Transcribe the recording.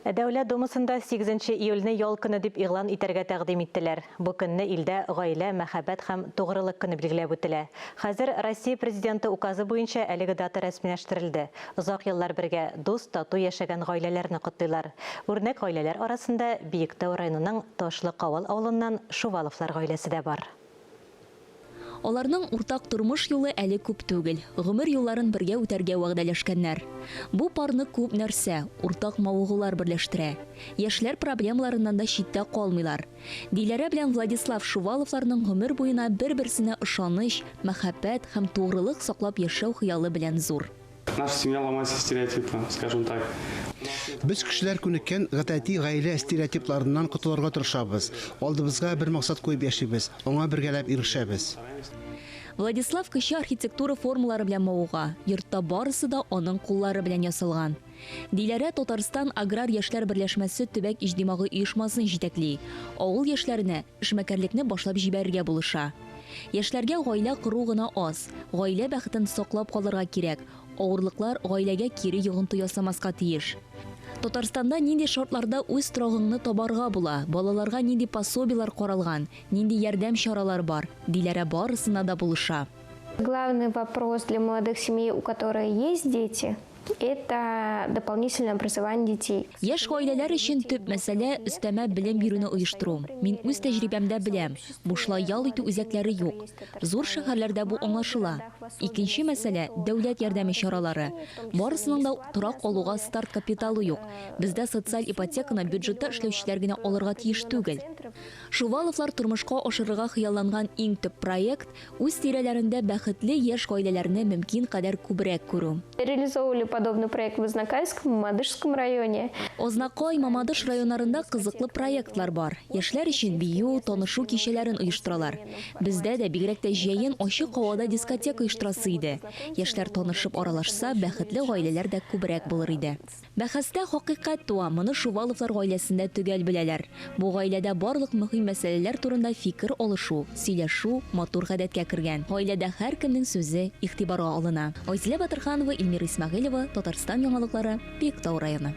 Дәүләт Думасында 8 июльне ял көне дип игълан итәргә тәкъдим иттеләр. Бу көнне илдә гаилә, мәхәббәт һәм тугрылык көне билгеләп үтелә. Хәзер Россия президенты указы буенча әлеге дата рәсмиләштерелде. Озак еллар бергә дус, тату яшәгән гаиләләрне котлыйлар. Үрнәк гаиләләр арасында Биектау районының Ташлыкавыл авылыннан Шуваловлар гаиләсе дә бар. Аларның уртак тормыш юлы әле күп түгел. Гомер юлларын бергә үтәргә вәгъдәләшкәннәр. Бу парны күп нәрсә, уртак мавыгулар берләштерә. Яшьләр проблемаларыннан да читтә калмыйлар. Диләрә белән Владислав Шуваловларның гомер буена бер-берсенә ышаныч, мәхәббәт һәм тугрылык саклап яшәү хыялы белән зур. Наша семья ломает стереотипы, скажем так. Biz кешеләр күнеккән гадәти гаилә стереотипларыннан котылырга тырышабыз. Алдыбызга бер максат куеп яшибез, аңа бергәләп ирешәбез. Владислав кече архитектура формалары белән мавыга, йортта барысы да аның куллары белән ясалган. Диләрә Татарстан аграр яшьләр берләшмәсе төбәк иҗтимагый оешмасын җитәкли. Авыл яшьләренә эшмәкәрлекне башлап җибәрергә булыша. Яшьләргә гаилә кору гына аз, гаилә бәхетен саклап калырга кирәк. Авырлыклар гаиләгә кире йогынты ясамаска тиеш. Татарстанда нинди шартларда үз торагыңны табарга була, балаларга нинди пособиялар каралган, нинди ярдәм чаралар бар, диләрә барысына да булыша. Главный вопрос для молодых семей, у которых есть дети, это дополнительное образование детей. Яшь гаиләләр өчен төп мәсьәлә өстәмә белем бирүне оештыру. Мин үз тәҗрибәмдә беләм, бушлай ял итү үзәкләре юк. Зур шәһәрләрдә бу аңлашыла. Икенче мәсьәлә дәүләт ярдәме чаралары. Барысының да торак алуга старт капиталы юк. Бездә социаль ипотеканы бюджетта эшләүчеләр генә алырга тиеш түгел. Шуваловлар тормышка ашырырга хыялланган иң төп проект үз тирәләрендә бәхетле яшь гаиләләрне мөмкин кадәр күбрәк күрү. Реализовывали подобный проект в Ознакальском, Мамадышском районе. Ознакай, Мамадыш районнарында кызыклы проектлар бар. Яшьләр өчен бию, танышу кичәләрен оештыралар. Бездә дә бигрәк тә җәен ачык һавада дискотека оештырасы иде. Яшьләр танышып аралашса, бәхетле гаиләләр дә күбрәк булыр иде. Бәхәстә хакыйкать туа, моны Шуваловлар гаиләсендә төгәл беләләр. Бу гаиләдә барлык мөһим мәсьәләләр турында фикер алышу, сөйләшү матур гадәткә кергән. Гаиләдә һәркемнең сүзе игътибарга алына. Айзилә Батырханова, Илмира Исмәгыйлова, Татарстан яңалыклары, Биектау районы.